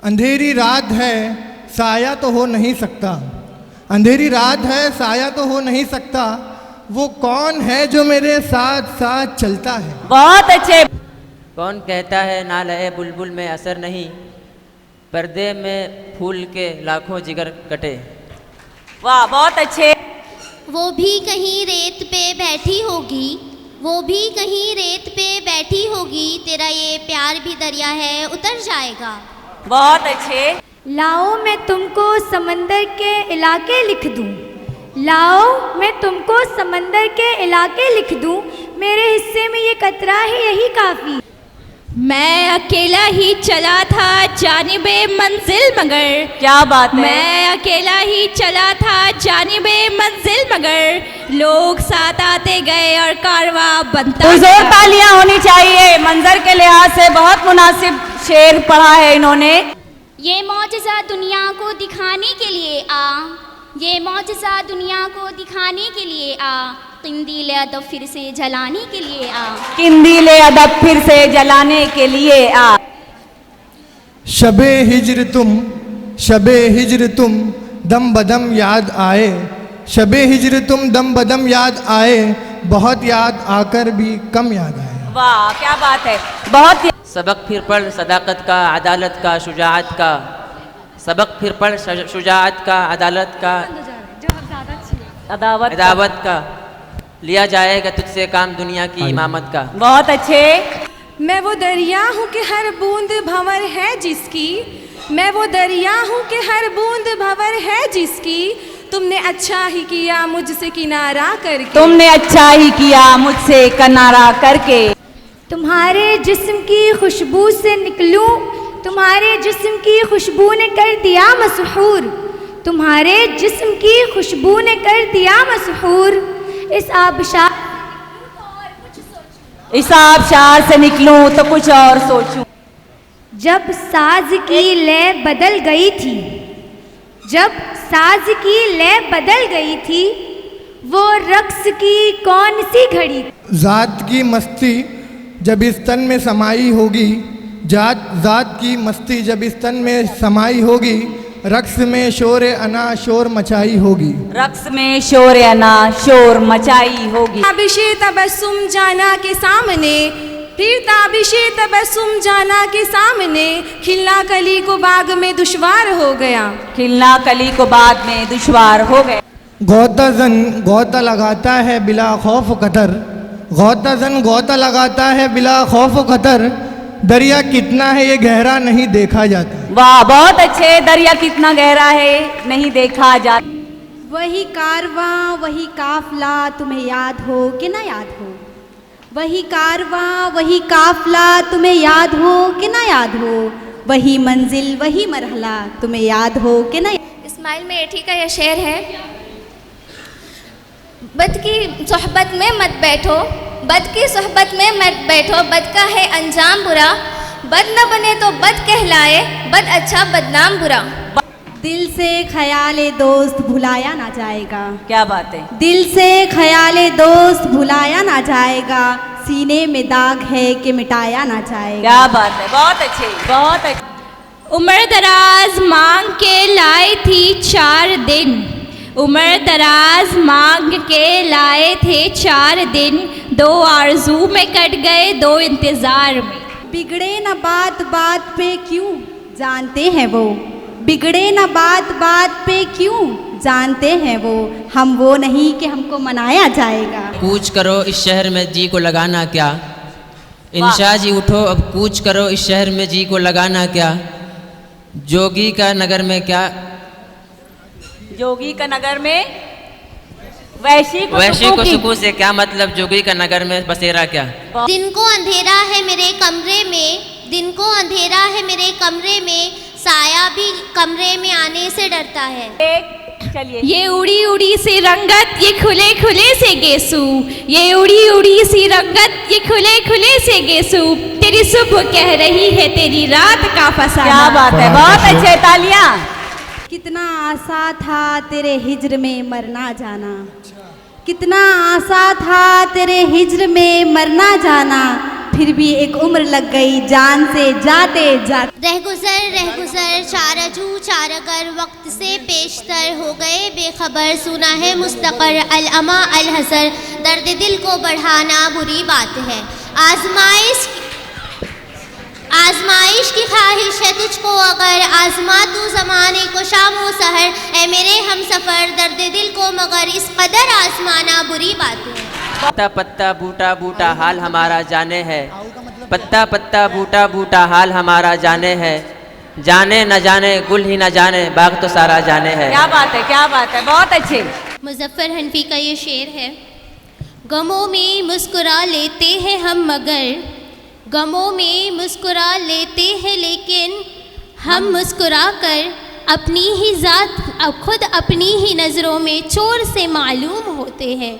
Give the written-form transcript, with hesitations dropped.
अंधेरी रात है साया तो हो नहीं सकता, अंधेरी रात है साया तो हो नहीं सकता, वो कौन है जो मेरे साथ साथ चलता है। बहुत अच्छे। कौन कहता है ना लहे बुलबुल में असर नहीं, पर्दे में फूल के लाखों जिगर कटे। वाह बहुत अच्छे। वो भी कहीं रेत पे बैठी होगी, वो भी कहीं रेत पे बैठी होगी, तेरा ये प्यार भी दरिया है उतर जाएगा। बहुत अच्छे। लाओ मैं तुमको समंदर के इलाके लिख दूं, लाओ मैं तुमको समंदर के इलाके लिख दूं, मेरे हिस्से में ये कतरा है यही काफ़ी। मैं अकेला ही चला था जानिबे मंजिल मगर, क्या बात है। मैं अकेला ही चला था जानिबे मंजिल मगर, लोग साथ आते गए और कारवा बनता तो जोर तालियां होनी चाहिए। मंजर के लिहाज से बहुत मुनासिब शेर पढ़ा है इन्होंने। ये मौजज़ा दुनिया को दिखाने के लिए आ, ये मौजज़ा दुनिया को दिखाने के लिए आ, किंदीले अदब फिर से जलाने के लिए आ, किंदीले अदब फिर से जलाने के लिए आ। शबे हिज्र तुम दम बदम याद आए, शबे हिज्र तुम दम बदम याद आए, बहुत याद आकर भी कम याद आए। वाह क्या बात है। बहुत सबक फिर पढ़ सदाकत का, अदालत का, शुजाअत का, सबक फिर पढ़ शुजाअत का, अदालत का, अदावत का, लिया जाएगा तुझसे काम दुनिया की इमामत का। बहुत अच्छे। मैं वो दरिया हूँ कि हर बूंद भंवर है जिसकी, मैं वो दरिया हूँ कि हर बूंद भंवर है जिसकी, तुमने अच्छा ही किया मुझसे किनारा करके, तुमने अच्छा ही किया मुझसे किनारा करके। तुम्हारे जिस्म की खुशबू से निकलूं, तुम्हारे जिस्म की खुशबू ने कर दिया मशहूर, तुम्हारे जिस्म की खुशबू ने कर दिया मशहूर, इस आबशार से निकलूं तो कुछ और सोचूं। जब साज की लय बदल गई थी, जब साज की लय बदल गई थी, वो रक्स की कौन सी घड़ी। ज़ात की मस्ती जब इस तन में समाई होगी, ज़ात की मस्ती जब इस तन में समाई होगी, रक्स में शोर अना शोर मचाई होगी, रक्स में शोर अना शोर मचाई होगी। ताबिशे तबस्सुम जाना के सामने, फिर ताबिशे तबस्सुम जाना के सामने, खिलना कली को बाग में दुश्वार हो गया, खिलना कली को बाग में दुश्वार हो गया। गौता जन गौता लगाता है बिला खौफ खतर, गौता जन गौता लगाता है बिला खौफ खतर, दरिया कितना है ये गहरा नहीं देखा जाता। वाह बहुत अच्छे। दरिया कितना गहरा है नहीं देखा जाता। वही कारवां वही काफिला तुम्हें याद हो कि ना याद हो, वही कारवां वही काफिला तुम्हें याद हो कि ना याद हो, वही मंजिल वही मरहला तुम्हें याद हो कि ना। इस्माइल मेठी का यह शेर है, बद की सोहबत में मत बैठो, बद की सोहबत में मत बैठो, बद का है अंजाम बुरा, बद न बने तो बद कहलाए, बद अच्छा बदनाम बुरा। दिल से ख्याले दोस्त भुलाया ना जाएगा, क्या बात है। दिल से ख्याले दोस्त भुलाया ना जाएगा, सीने में दाग है कि मिटाया ना जाएगा। क्या बात है। बहुत अच्छे बहुत अच्छे। उम्र दराज मांग के लाए थी 4 दिन, उम्र दराज मांग के लाए थे 4 दिन, 2 आरज़ू में कट गए 2 इंतज़ार में। बिगड़े न बात बात पे क्यों जानते हैं वो, बिगड़े न बात बात पे क्यों जानते हैं वो, हम वो नहीं कि हमको मनाया जाएगा। कूच करो इस शहर में जी को लगाना क्या, इंशा जी उठो अब कूच करो इस शहर में जी को लगाना क्या, जोगी का नगर में क्या, जोगी का नगर में वैशी को सुकून से क्या मतलब, जोगी का नगर में बसेरा क्या। दिन को अंधेरा है मेरे कमरे में, दिन को अंधेरा है मेरे कमरे में, साया भी कमरे में आने से डरता है। चलिए। ये उड़ी उड़ी सी रंगत ये खुले खुले से गेसू, ये उड़ी उड़ी सी रंगत ये खुले खुले से गेसू, तेरी सुबह कह रही है तेरी रात का फसाना। क्या बात है। बहुत अच्छे। तालियां। कितना आसा था तेरे हिज्र में मरना जाना, कितना आसा था तेरे हिज्र में मरना जाना, फिर भी एक उम्र लग गई जान से जाते जाते। रह गुजर चारजू चारगर वक्त से पेशतर हो गए बेखबर, सुना है मुस्तकर अल-अमा अल-हसर, दर्द दिल को बढ़ाना बुरी बात है। आजमाइश की ख्वाहिश है तुझको अगर, आजमा तू ज़माने को शामो सहर, ए मेरे हम सफ़र दर्द दिल को मगर, इस कदर आजमाना बुरी बात है। पत्ता पत्ता बूटा बूटा हाल हमारा जाने है, पत्ता पत्ता बूटा बूटा हाल हमारा जाने है, जाने न जाने गुल ही न जाने बाग तो सारा जाने है। क्या बात है, क्या बात है, बहुत अच्छे। मुज़फ़्फ़र हनफी का ये शेर है। गमों में मुस्कुरा लेते हैं हम मगर, गमों में मुस्कुरा लेते हैं लेकिन हम मुस्कुरा कर अपनी ही ज़ात खुद अपनी ही नज़रों में चोर से मालूम होते हैं।